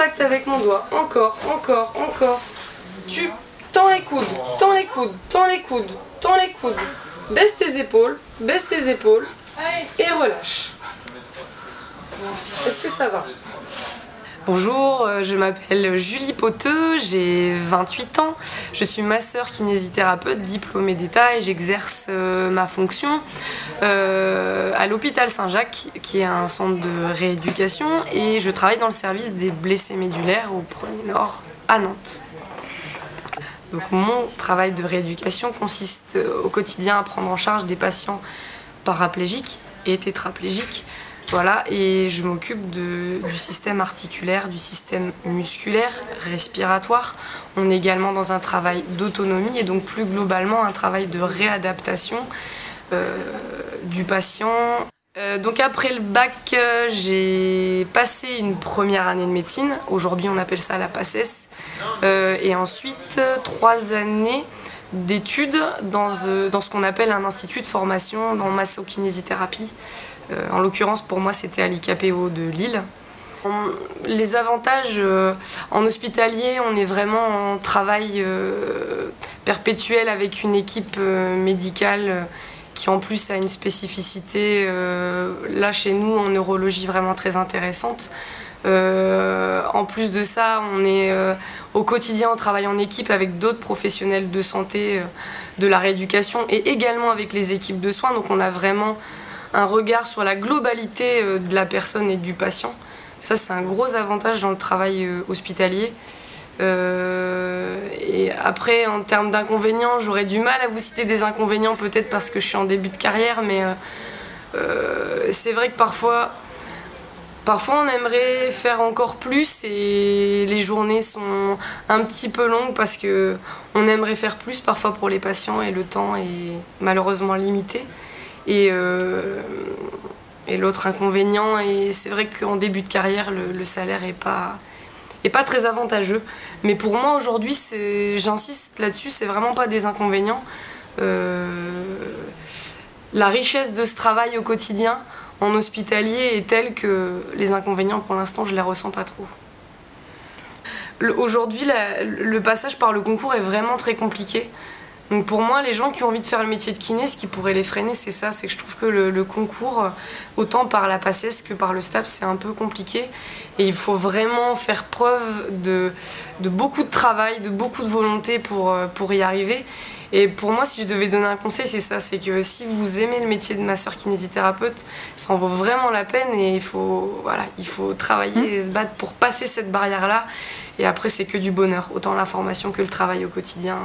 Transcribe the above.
contact avec mon doigt. Encore, encore, encore. Tu tends les coudes, tends les coudes, tends les coudes, tends les coudes. Baisse tes épaules et relâche. Est-ce que ça va? Bonjour, je m'appelle Julie Poteux, j'ai 28 ans. Je suis masseur kinésithérapeute diplômée d'État et j'exerce ma fonction à l'hôpital Saint-Jacques, qui est un centre de rééducation, et je travaille dans le service des blessés médulaires au 1er Nord à Nantes. Donc mon travail de rééducation consiste au quotidien à prendre en charge des patients paraplégiques et tétraplégiques. Voilà, et je m'occupe du système articulaire, du système musculaire, respiratoire. On est également dans un travail d'autonomie et donc plus globalement un travail de réadaptation du patient. Donc après le bac, j'ai passé une première année de médecine. Aujourd'hui, on appelle ça la PACES. Et ensuite, 3 années d'études dans ce qu'on appelle un institut de formation en massokinésithérapie. En l'occurrence, pour moi, c'était à l'ICAPEO de Lille. Les avantages, en hospitalier, on est vraiment en travail perpétuel avec une équipe médicale qui en plus a une spécificité, là chez nous, en neurologie vraiment très intéressante. En plus de ça, on est au quotidien, on travaille en équipe avec d'autres professionnels de santé, de la rééducation et également avec les équipes de soins. Donc on a vraiment un regard sur la globalité de la personne et du patient. Ça, c'est un gros avantage dans le travail hospitalier. Et après, en termes d'inconvénients, j'aurais du mal à vous citer des inconvénients, peut-être parce que je suis en début de carrière, mais c'est vrai que parfois on aimerait faire encore plus et les journées sont un petit peu longues parce qu'on aimerait faire plus parfois pour les patients et le temps est malheureusement limité. Et l'autre inconvénient, et c'est vrai qu'en début de carrière, le salaire est pas très avantageux. Mais pour moi aujourd'hui, j'insiste là-dessus, c'est vraiment pas des inconvénients. La richesse de ce travail au quotidien en hospitalier est telle que les inconvénients, pour l'instant, je les ressens pas trop. Aujourd'hui, le passage par le concours est vraiment très compliqué. Donc pour moi, les gens qui ont envie de faire le métier de kiné, ce qui pourrait les freiner, c'est ça, c'est que je trouve que le concours, autant par la PACES que par le STAPS, c'est un peu compliqué. Et il faut vraiment faire preuve de beaucoup de travail, de beaucoup de volonté pour y arriver. Et pour moi, si je devais donner un conseil, c'est ça, c'est que si vous aimez le métier de masseur kinésithérapeute, ça en vaut vraiment la peine et il faut travailler et se battre pour passer cette barrière-là. Et après, c'est que du bonheur, autant la formation que le travail au quotidien.